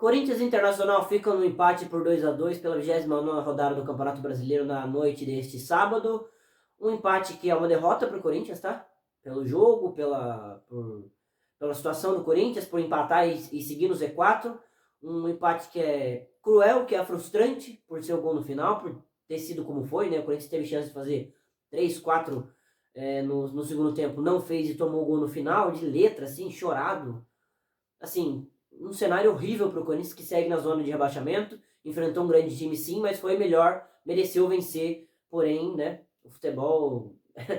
Corinthians e Internacional ficam no empate por 2-2 pela 29ª rodada do Campeonato Brasileiro na noite deste sábado. Um empate que é uma derrota para o Corinthians, tá? Pelo jogo, pela situação do Corinthians, por empatar e seguir no Z4. Um empate que é cruel, que é frustrante por ser o gol no final, por ter sido como foi, né? O Corinthians teve chance de fazer 3, 4 no segundo tempo, não fez e tomou o gol no final, de letra, assim, chorado. Assim, um cenário horrível para o Corinthians, que segue na zona de rebaixamento, enfrentou um grande time sim, mas foi melhor, mereceu vencer, porém, né, o futebol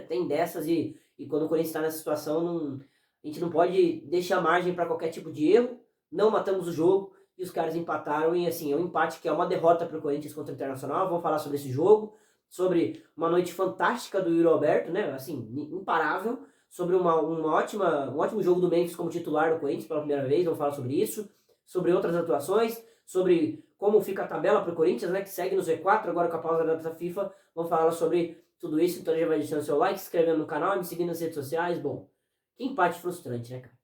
tem dessas e quando o Corinthians está nessa situação, a gente não pode deixar margem para qualquer tipo de erro, não matamos o jogo e os caras empataram e assim, é um empate que é uma derrota para o Corinthians contra o Internacional. Vamos falar sobre esse jogo, sobre uma noite fantástica do Yuri Alberto, né, assim, imparável, sobre um ótimo jogo do Memphis como titular do Corinthians pela primeira vez. Vamos falar sobre isso, sobre outras atuações, sobre como fica a tabela para o Corinthians, né, que segue no Z4 agora com a pausa da data FIFA. Vamos falar sobre tudo isso, então já vai deixando seu like, se inscrevendo no canal e me seguindo nas redes sociais. Bom, que empate frustrante, né, cara?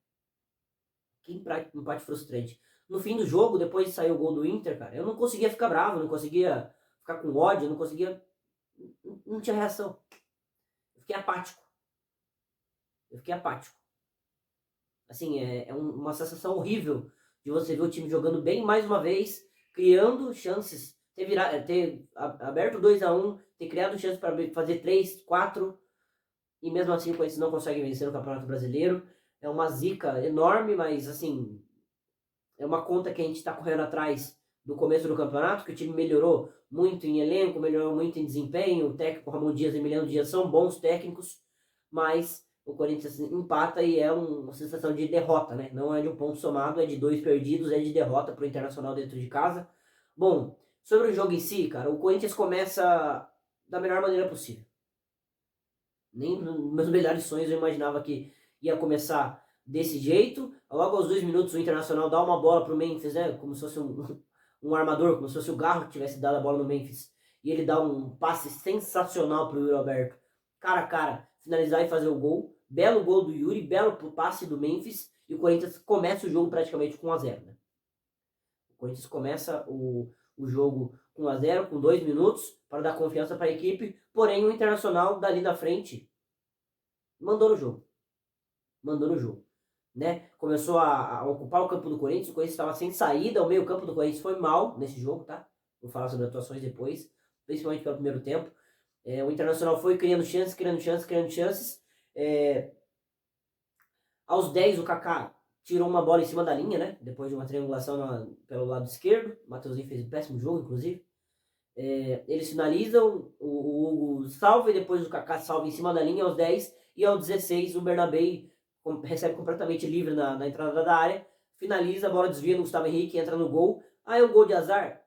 Que empate frustrante. No fim do jogo, depois de sair o gol do Inter, cara, eu não conseguia ficar bravo, não conseguia ficar com ódio, não conseguia... Não tinha reação. Eu fiquei apático. Eu fiquei apático. Assim, uma sensação horrível de você ver o time jogando bem mais uma vez, criando chances, ter aberto 2-1, ter criado chances para fazer 3, 4, e mesmo assim o Corinthians não consegue vencer no Campeonato Brasileiro. É uma zica enorme, mas assim, é uma conta que a gente está correndo atrás do começo do campeonato, que o time melhorou muito em elenco, melhorou muito em desempenho. O técnico Ramon Dias e Emiliano Dias são bons técnicos, mas o Corinthians empata e é uma sensação de derrota, né? Não é de um ponto somado, é de 2 perdidos, é de derrota para o Internacional dentro de casa. Bom, sobre o jogo em si, cara, o Corinthians começa da melhor maneira possível. Nem nos meus melhores sonhos eu imaginava que ia começar desse jeito. Logo aos 2 minutos o Internacional dá uma bola pro Memphis, né? Como se fosse um armador, como se fosse o Garro que tivesse dado a bola no Memphis. E ele dá um passe sensacional pro Yuri Alberto. Cara a cara, finalizar e fazer o gol. Belo gol do Yuri, belo passe do Memphis. E o Corinthians começa o jogo praticamente com 1-0, né? O Corinthians começa o jogo com 1-0, com 2 minutos, para dar confiança para a equipe. Porém, o Internacional, dali da frente, mandou no jogo. Mandou no jogo. Né? Começou a ocupar o campo do Corinthians. O Corinthians estava sem saída. O meio campo do Corinthians foi mal nesse jogo, tá? Vou falar sobre atuações depois, principalmente pelo primeiro tempo. O Internacional foi criando chances, criando chances, criando chances. Aos 10, o Kaká tirou uma bola em cima da linha, né? Depois de uma triangulação pelo lado esquerdo. O Mateuzinho fez um péssimo jogo, inclusive. Eles finalizam, o Hugo salva e depois o Kaká salva em cima da linha aos 10. E aos 16, o Bernabé recebe completamente livre na entrada da área, finaliza, a bola desvia no Gustavo Henrique, entra no gol. Aí o gol de azar?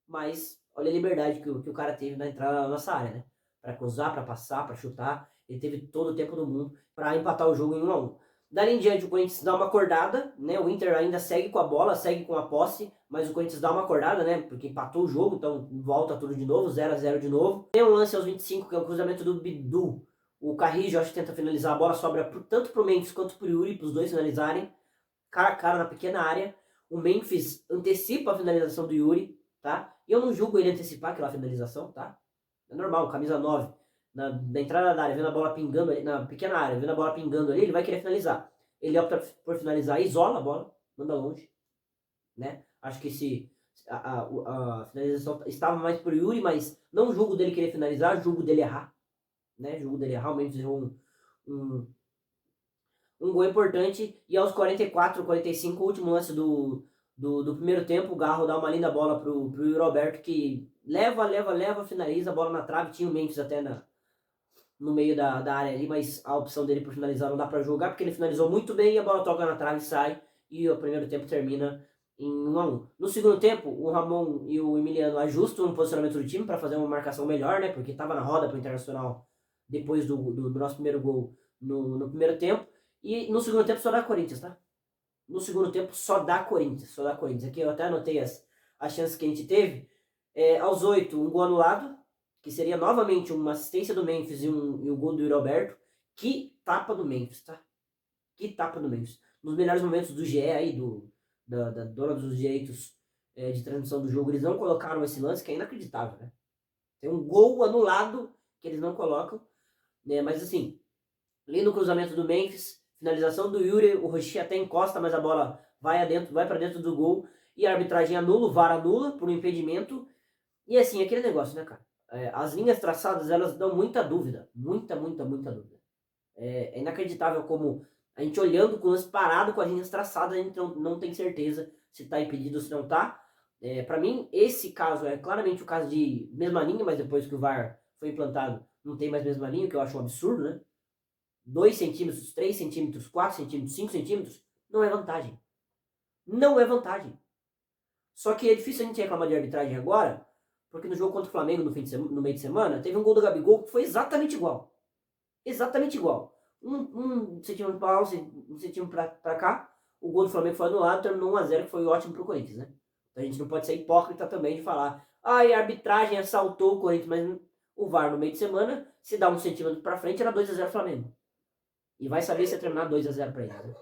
Mas olha a liberdade que o cara teve na entrada da nossa área, né? Para cruzar, para passar, para chutar. Ele teve todo o tempo do mundo para empatar o jogo em 1-1. Dali em diante o Corinthians dá uma acordada, né? O Inter ainda segue com a bola, segue com a posse, mas o Corinthians dá uma acordada, né? Porque empatou o jogo, então volta tudo de novo, 0-0 de novo. Tem um lance aos 25, que é o cruzamento do Bidu. O Carrillo acho que tenta finalizar, a bola sobra tanto pro Memphis quanto pro Yuri, pros dois finalizarem, cara a cara na pequena área. O Memphis antecipa a finalização do Yuri, tá? E eu não julgo ele antecipar aquela finalização, tá? É normal, camisa 9, na entrada da área, vendo a bola pingando ali, na pequena área, vendo a bola pingando ali, ele vai querer finalizar. Ele opta por finalizar, isola a bola, manda longe, né? Acho que a finalização estava mais pro Yuri, mas não julgo dele querer finalizar, julgo dele errar, né? Julgo dele errar. O Memphis errou um gol importante. E aos 44, 45, o último lance do primeiro tempo, o Garro dá uma linda bola pro Yuri Alberto, que leva, finaliza a bola na trave. Tinha o Memphis até no meio da área ali, mas a opção dele por finalizar não dá para jogar, porque ele finalizou muito bem, a bola toca na trave e sai, e o primeiro tempo termina em 1-1. No segundo tempo, o Ramon e o Emiliano ajustam o posicionamento do time para fazer uma marcação melhor, né? Porque estava na roda pro Internacional depois do nosso primeiro gol no primeiro tempo. E no segundo tempo só dá Corinthians, tá? No segundo tempo só dá Corinthians, só dá Corinthians. Aqui eu até anotei as chances que a gente teve. Aos 8, um gol anulado, que seria novamente uma assistência do Memphis e o gol do Yuri Alberto. Que tapa do Memphis, tá? Que tapa do Memphis. Nos melhores momentos do GE aí, da dona dos direitos de transmissão do jogo, eles não colocaram esse lance, que é inacreditável, né? Tem um gol anulado que eles não colocam, né? Mas assim, lindo cruzamento do Memphis, finalização do Yuri, o Rocher até encosta, mas a bola vai para dentro do gol, e a arbitragem anula, o VAR anula por um impedimento. E assim, aquele negócio, né, cara? As linhas traçadas, elas dão muita dúvida, muita dúvida. É inacreditável como a gente olhando com o lance parado com as linhas traçadas, a gente não tem certeza se tá impedido ou se não tá. Para mim, esse caso é claramente o caso de mesma linha, mas depois que o VAR foi implantado, não tem mais mesma linha, que eu acho um absurdo, né? 2 centímetros, 3 centímetros, 4 centímetros, 5 centímetros, não é vantagem. Não é vantagem. Só que é difícil a gente reclamar de arbitragem agora, porque no jogo contra o Flamengo no meio de semana, teve um gol do Gabigol que foi exatamente igual. Exatamente igual. Um centímetro para lá, um centímetro para cá, o gol do Flamengo foi anulado, terminou 1-0, que foi ótimo pro Corinthians, né? Então a gente não pode ser hipócrita também de falar, a arbitragem assaltou o Corinthians, mas o VAR no meio de semana, se dá um centímetro para frente, era 2-0 Flamengo. E vai saber se ia terminar 2-0 para eles, né?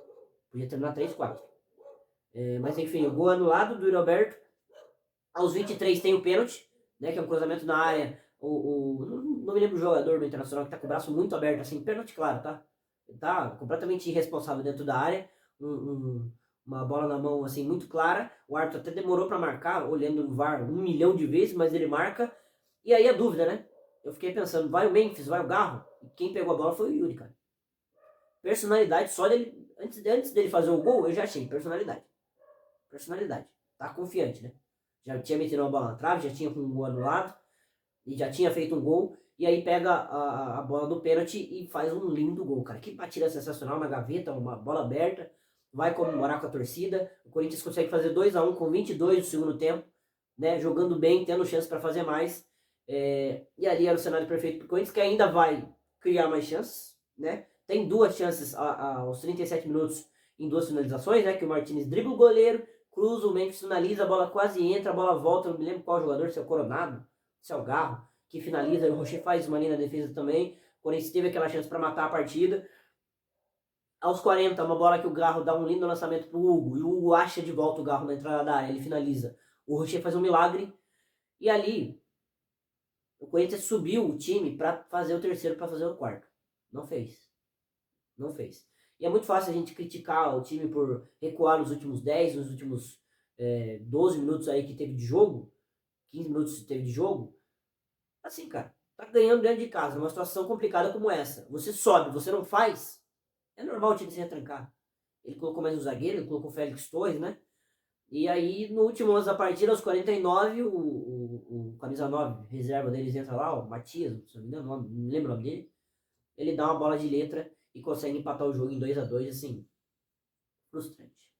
Podia terminar 3-4. Mas enfim, o gol anulado do Roberto. Aos 23 tem o pênalti, né? Que é um cruzamento na área. Não me lembro do jogador do Internacional que tá com o braço muito aberto, assim, pênalti, claro, tá? Ele tá completamente irresponsável dentro da área. Uma bola na mão, assim, muito clara. O árbitro até demorou para marcar, olhando no VAR 1 milhão de vezes, mas ele marca. E aí a dúvida, né? Eu fiquei pensando, vai o Memphis, vai o Garro? E quem pegou a bola foi o Yuri, cara. Personalidade, só dele. Antes dele fazer o gol, eu já achei. Personalidade. Tá confiante, né? Já tinha metido uma bola na trave, já tinha com um gol anulado, e já tinha feito um gol, e aí pega a bola do pênalti e faz um lindo gol, cara. Que batida sensacional na gaveta, uma bola aberta, vai comemorar com a torcida. O Corinthians consegue fazer 2-1 com 22 no segundo tempo, né? Jogando bem, tendo chance para fazer mais. E ali era o cenário perfeito para o Corinthians, que ainda vai criar mais chances, né? Tem 2 chances aos 37 minutos em 2 finalizações, né? Que o Martinez dribla o goleiro, cruza, o Memphis finaliza, a bola quase entra, a bola volta, não me lembro qual jogador, se é o Coronado, se é o Garro, que finaliza, o Rocher faz uma linha na defesa também. O Corinthians teve aquela chance para matar a partida. Aos 40, uma bola que o Garro dá um lindo lançamento pro Hugo, e o Hugo acha de volta o Garro na entrada da área, ele finaliza. O Rocher faz um milagre, e ali o Corinthians subiu o time para fazer o terceiro, para fazer o quarto. Não fez. E é muito fácil a gente criticar o time por recuar nos últimos 10, nos últimos 12 minutos aí que teve de jogo, 15 minutos que teve de jogo. Assim, cara, tá ganhando dentro de casa, numa situação complicada como essa. Você sobe, você não faz, é normal o time se retrancar. Ele colocou mais um zagueiro, ele colocou o Félix Torres, né? E aí, no último lance da partida, aos 49, o camisa 9, reserva deles, entra lá, o Matias, se não me engano, não me lembro o nome dele. Ele dá uma bola de letra e consegue empatar o jogo em 2-2, assim, frustrante.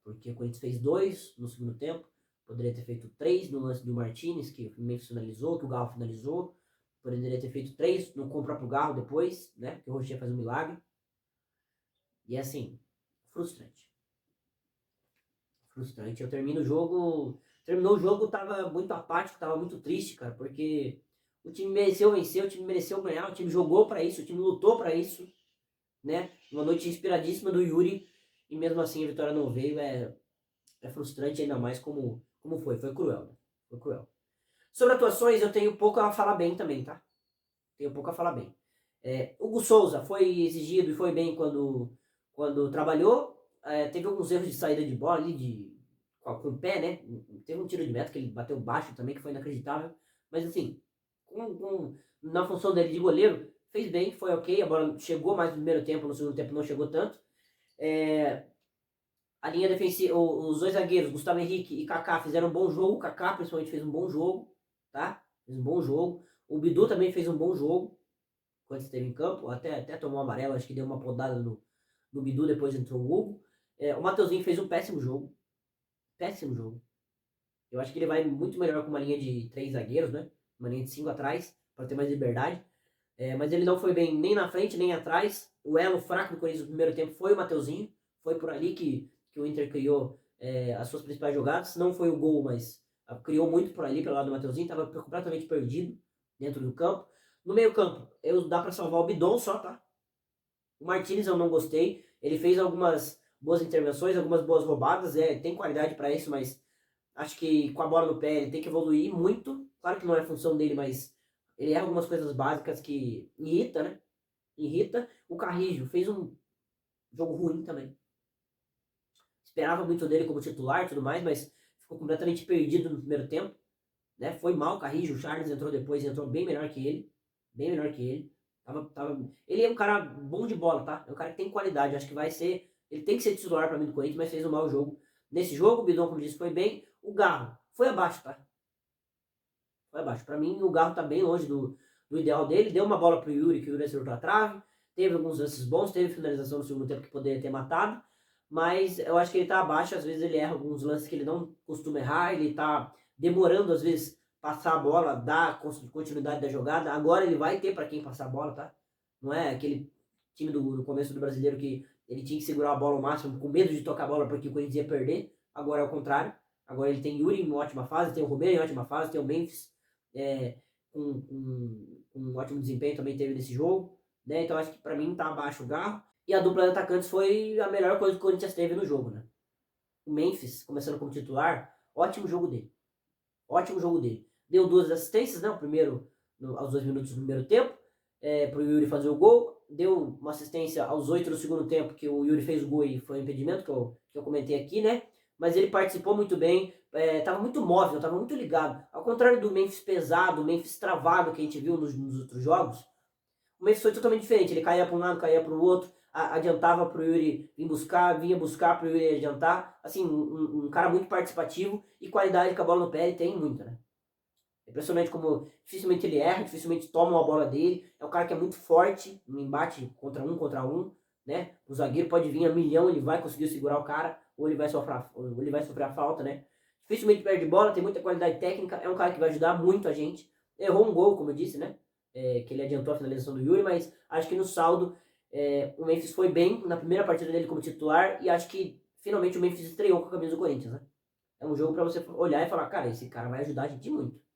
Porque o Corinthians fez 2 no segundo tempo, poderia ter feito 3 no lance do Martinez, que o Memphis finalizou, que o Garro finalizou, poderia ter feito 3 com o próprio Garro depois, né, que o Rocher faz um milagre. E assim, frustrante. Eu terminou o jogo, tava muito apático, tava muito triste, cara, porque o time mereceu vencer, o time mereceu ganhar, o time jogou para isso, o time lutou para isso, né? Uma noite inspiradíssima do Yuri, e mesmo assim a vitória não veio. É frustrante, ainda mais como foi cruel, né? Foi cruel. Sobre atuações, eu tenho pouco a falar bem também, tá? Hugo Souza foi exigido e foi bem quando trabalhou. Teve alguns erros de saída de bola ali, com o pé, né? Teve um tiro de meta que ele bateu baixo também, que foi inacreditável. Mas assim, na função dele de goleiro, fez bem, foi ok. A bola chegou mais no primeiro tempo, no segundo tempo não chegou tanto. A linha defensiva, os 2 zagueiros, Gustavo Henrique e Kaká, fizeram um bom jogo. O Kaká principalmente fez um bom jogo, tá? Fez um bom jogo. O Bidu também fez um bom jogo quando esteve em campo, até tomou um amarelo, acho que deu uma podada no Bidu, depois entrou o Hugo. O Mateuzinho fez um péssimo jogo. Eu acho que ele vai muito melhor com uma linha de 3 zagueiros, né? Uma linha de 5 atrás, para ter mais liberdade. Mas ele não foi bem nem na frente, nem atrás. O elo fraco do Corinthians no primeiro tempo foi o Mateuzinho. Foi por ali que o Inter criou as suas principais jogadas. Não foi o gol, mas criou muito por ali, pelo lado do Mateuzinho. Estava completamente perdido dentro do campo. No meio campo, dá para salvar o Bidon só, tá? O Martinez eu não gostei. Ele fez algumas boas intervenções, algumas boas roubadas, tem qualidade para isso, mas acho que com a bola no pé ele tem que evoluir muito. Claro que não é função dele, mas ele erra algumas coisas básicas que irrita, né? Irrita. O Carrijo fez um jogo ruim também. Esperava muito dele como titular e tudo mais, mas ficou completamente perdido no primeiro tempo. Né? Foi mal o Carrijo, o Charles entrou depois, entrou bem melhor que ele. Bem melhor que ele. Ele é um cara bom de bola, tá? É um cara que tem qualidade. Acho que vai ser. Ele tem que ser titular para mim do Corinthians, mas fez um mau jogo. Nesse jogo, o Bidon, como disse, foi bem. O Garro foi abaixo, tá? Foi abaixo. Para mim, o Garro tá bem longe do ideal dele. Deu uma bola pro Yuri, que o Yuri acertou a trave. Teve alguns lances bons, teve finalização no segundo tempo que poderia ter matado. Mas eu acho que ele tá abaixo. Às vezes ele erra alguns lances que ele não costuma errar. Ele tá demorando, às vezes, passar a bola, dar continuidade da jogada. Agora ele vai ter para quem passar a bola, tá? Não é aquele time do começo do Brasileiro que ele tinha que segurar a bola ao máximo, com medo de tocar a bola porque o Corinthians ia perder. Agora é o contrário. Agora ele tem Yuri em ótima fase, tem o Romero em ótima fase, tem o Memphis com um ótimo desempenho também teve nesse jogo. Né? Então acho que para mim tá abaixo o Garro. E a dupla de atacantes foi a melhor coisa que o Corinthians teve no jogo. Né? O Memphis, começando como titular, ótimo jogo dele. Ótimo jogo dele. Deu 2 assistências, né? O primeiro aos 2 minutos do primeiro tempo, para o Yuri fazer o gol. Deu uma assistência aos 8 do segundo tempo, que o Yuri fez o gol e foi um impedimento, que eu comentei aqui, né? Mas ele participou muito bem, estava muito móvel, estava muito ligado. Ao contrário do Memphis pesado, o Memphis travado que a gente viu nos outros jogos, o Memphis foi totalmente diferente. Ele caía para um lado, caía para o outro, adiantava para o Yuri vinha buscar para o Yuri adiantar. Assim, um cara muito participativo e qualidade com a bola no pé ele tem muita, né? É impressionante como dificilmente ele erra, dificilmente toma a bola dele. É um cara que é muito forte no embate contra um, né? O zagueiro pode vir a milhão, ele vai conseguir segurar o cara, ou ele vai sofrer a falta, né? Dificilmente perde bola, tem muita qualidade técnica, é um cara que vai ajudar muito a gente. Errou um gol, como eu disse, né? Que ele adiantou a finalização do Yuri, mas acho que no saldo o Memphis foi bem na primeira partida dele como titular e acho que finalmente o Memphis estreou com a camisa do Corinthians, né? É um jogo para você olhar e falar, cara, esse cara vai ajudar a gente muito.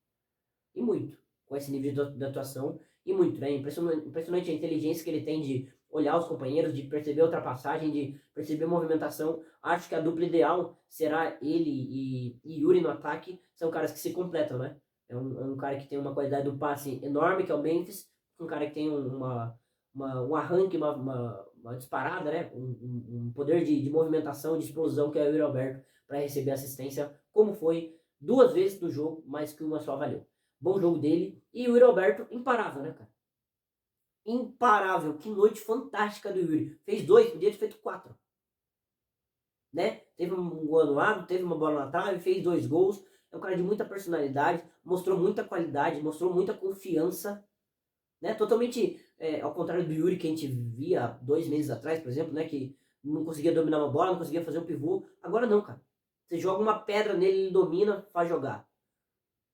E muito. Com esse nível de atuação. E muito, né? Impressionante a inteligência que ele tem de olhar os companheiros, de perceber a ultrapassagem, de perceber a movimentação. Acho que a dupla ideal será ele e Yuri no ataque. São caras que se completam, né? É um cara que tem uma qualidade do passe enorme, que é o Memphis. Um cara que tem um arranque, uma disparada, né? Um poder de movimentação, de explosão, que é o Yuri Alberto, para receber assistência, como foi 2 vezes no jogo, mas que uma só valeu. Bom jogo dele. E o Yuri Alberto, imparável, né, cara? Imparável. Que noite fantástica do Yuri. Fez 2, podia ter feito 4. Né? Teve um gol anulado, teve uma bola na trave, fez 2 gols. É um cara de muita personalidade, mostrou muita qualidade, mostrou muita confiança. Né? Totalmente ao contrário do Yuri que a gente via 2 meses atrás, por exemplo, né? Que não conseguia dominar uma bola, não conseguia fazer um pivô. Agora não, cara. Você joga uma pedra nele, ele domina, faz jogar.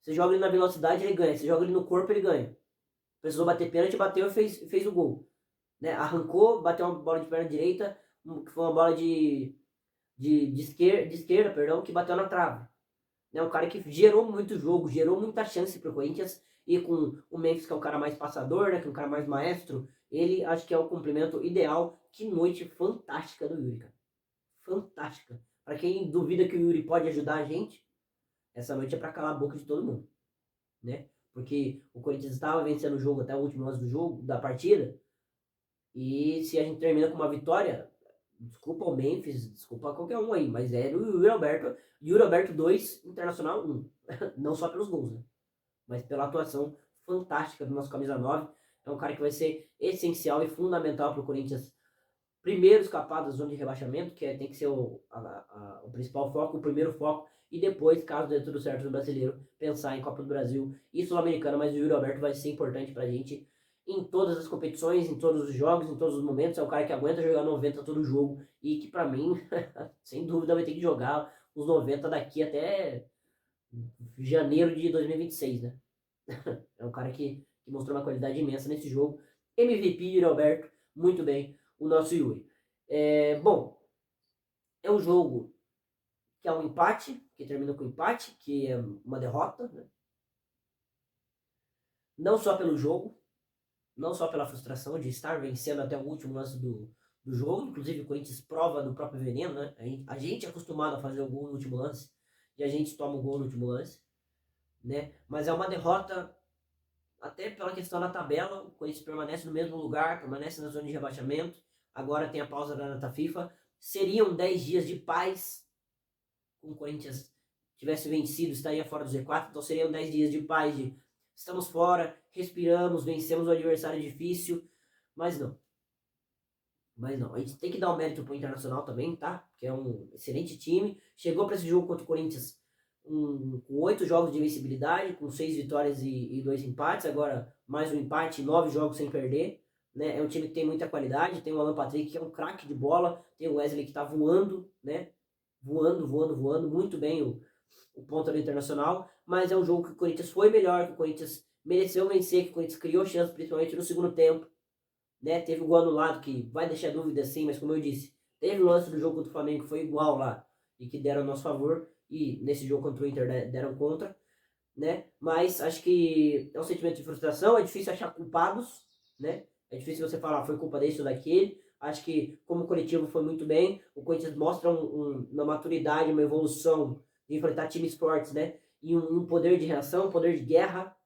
Você joga ele na velocidade, ele ganha. Você joga ele no corpo, ele ganha. Precisou bater pênalti, bateu e fez o gol. Né? Arrancou, bateu uma bola de perna direita, que foi uma bola de esquerda, perdão, que bateu na trave. Né? Um cara que gerou muito jogo, gerou muita chance pro Corinthians. E com o Memphis, que é o cara mais passador, né? Que é o cara mais maestro, ele acho que é o complemento ideal. Que noite fantástica do Yuri, cara. Fantástica. Para quem duvida que o Yuri pode ajudar a gente, essa noite é para calar a boca de todo mundo. Né? Porque o Corinthians estava vencendo o jogo até o último lance do jogo, da partida, e se a gente termina com uma vitória, desculpa o Memphis, desculpa qualquer um aí, mas era o Yuri Alberto 2, Internacional 1. Não só pelos gols, né? Mas pela atuação fantástica do nosso camisa 9. É um cara que vai ser essencial e fundamental para o Corinthians primeiro escapar da zona de rebaixamento, que tem que ser o principal foco, o primeiro foco, e depois, caso dê tudo certo no Brasileiro, pensar em Copa do Brasil e Sul-Americana, mas o Yuri Alberto vai ser importante pra gente em todas as competições, em todos os jogos, em todos os momentos. É um cara que aguenta jogar 90 todo jogo e que pra mim, sem dúvida, vai ter que jogar os 90 daqui até janeiro de 2026, né? É um cara que mostrou uma qualidade imensa nesse jogo. MVP Yuri Alberto, muito bem, o nosso Yuri. Bom, é um jogo que é um empate, que termina com empate, que é uma derrota, né? Não só pelo jogo, não só pela frustração de estar vencendo até o último lance do do jogo. Inclusive o Corinthians prova do próprio veneno, né? A gente é acostumado a fazer o gol no último lance e a gente toma o gol no último lance, né? Mas é uma derrota até pela questão da tabela. O Corinthians permanece no mesmo lugar, permanece na zona de rebaixamento. Agora tem a pausa da data FIFA. Seriam 10 dias de paz com o Corinthians tivesse vencido, estaria fora do Z4, então seriam 10 dias de paz, de estamos fora, respiramos, vencemos um adversário difícil, mas não. Mas não, a gente tem que dar um mérito pro Internacional também, tá? Que é um excelente time. Chegou para esse jogo contra o Corinthians com 8 jogos de invencibilidade, com 6 vitórias e 2 empates. Agora mais um empate, 9 jogos sem perder. Né? É um time que tem muita qualidade. Tem o Alan Patrick, que é um craque de bola. Tem o Wesley, que tá voando, né? Voando muito bem o ponto do Internacional. Mas é um jogo que o Corinthians foi melhor, que o Corinthians mereceu vencer, que o Corinthians criou chance, principalmente no segundo tempo. Né? Teve o gol anulado, que vai deixar dúvida sim, mas como eu disse, teve o lance do jogo contra o Flamengo que foi igual lá, e que deram a nosso favor, e nesse jogo contra o Inter deram contra, né? Mas acho que é um sentimento de frustração, é difícil achar culpados, né? É difícil você falar, foi culpa desse ou daquele. Acho que como coletivo foi muito bem, o Corinthians mostra uma maturidade, uma evolução de enfrentar times fortes, né? E um poder de reação, um poder de guerra,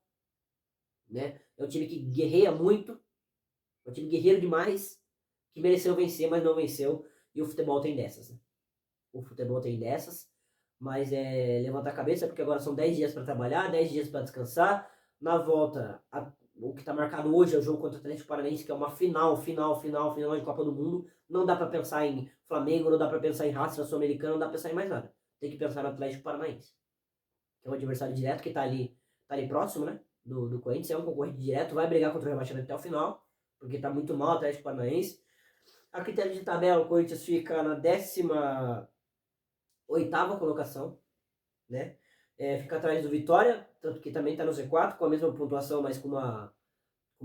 né? É um time que guerreia muito, é um time guerreiro demais, que mereceu vencer, mas não venceu. E o futebol tem dessas, né? O futebol tem dessas. Mas é levantar a cabeça, porque agora são 10 dias para trabalhar, 10 dias para descansar. Na volta, o que está marcado hoje é o jogo contra o Atlético Paranaense, que é uma final de Copa do Mundo. Não dá para pensar em Flamengo, não dá para pensar em Raça Sul-Americana, não dá para pensar em mais nada. Tem que pensar no Atlético Paranaense, que é um adversário direto que está ali próximo, né? Do Corinthians, é um concorrente direto, vai brigar contra o rebaixamento até o final, porque está muito mal o Atlético Paranaense. A critério de tabela, o Corinthians fica na 18ª colocação, né? Fica atrás do Vitória, tanto que também está no Z4, com a mesma pontuação, mas com uma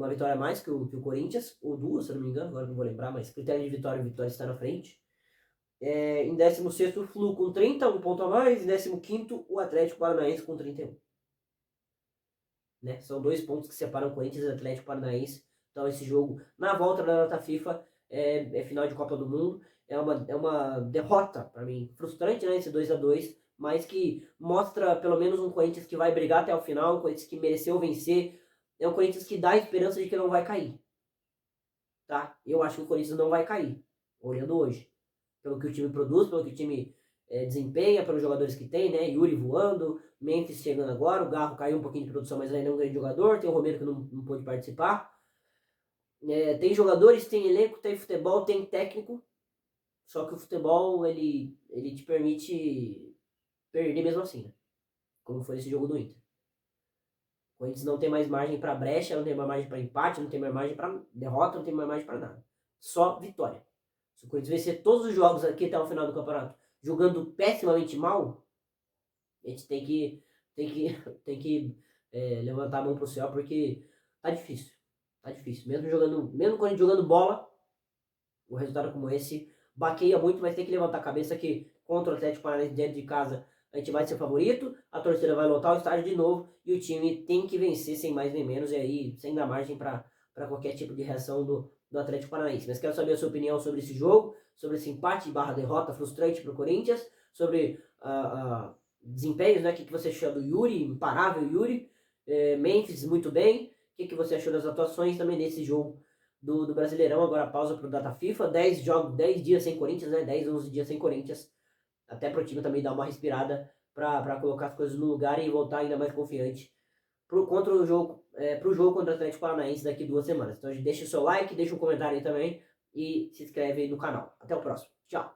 vitória a mais que o Corinthians, ou duas, se eu não me engano, agora não vou lembrar, mas critério de vitória, o Vitória está na frente. Em 16º, o Flu com 30, um ponto a mais, em 15º, o Atlético Paranaense com 31. Né? São 2 pontos que separam o Corinthians e o Atlético Paranaense. Então esse jogo, na volta da data FIFA, é final de Copa do Mundo. É uma derrota, para mim, frustrante, né? Esse 2-2, mas que mostra pelo menos um Corinthians que vai brigar até o final, um Corinthians que mereceu vencer. É um Corinthians que dá a esperança de que não vai cair. Tá? Eu acho que o Corinthians não vai cair, olhando hoje. Pelo que o time produz, pelo que o time desempenha, pelos jogadores que tem, né? Yuri voando, Memphis chegando agora, o Garro caiu um pouquinho de produção, mas ainda é um grande jogador, tem o Romero que não pôde participar. Tem jogadores, tem elenco, tem futebol, tem técnico, só que o futebol ele te permite perder mesmo assim, né? Como foi esse jogo do Inter. O Corinthians não tem mais margem para brecha, não tem mais margem para empate, não tem mais margem para derrota, não tem mais margem para nada. Só vitória. Se o Corinthians vencer todos os jogos aqui até o final do campeonato jogando pessimamente mal, a gente tem que levantar a mão pro céu, porque tá difícil. Tá difícil. Mesmo quando a gente jogando bola, o resultado como esse baqueia muito, mas tem que levantar a cabeça que contra o Atlético Paranaense dentro de casa a gente vai ser favorito, a torcida vai lotar o estádio de novo e o time tem que vencer sem mais nem menos, e aí sem dar margem para qualquer tipo de reação do Atlético Paranaense. Mas quero saber a sua opinião sobre esse jogo, sobre esse empate / derrota frustrante para o Corinthians, sobre desempenhos, né? O que você achou do Yuri, imparável Yuri, Memphis muito bem, o que você achou das atuações também desse jogo do Brasileirão. Agora pausa para o Data FIFA, 10 dias sem Corinthians, né? 10, 11 dias sem Corinthians, até para o time também dar uma respirada para colocar as coisas no lugar e voltar ainda mais confiante pro jogo contra o Atlético Paranaense daqui 2 semanas. Então deixa o seu like, deixa um comentário aí também e se inscreve aí no canal. Até o próximo. Tchau!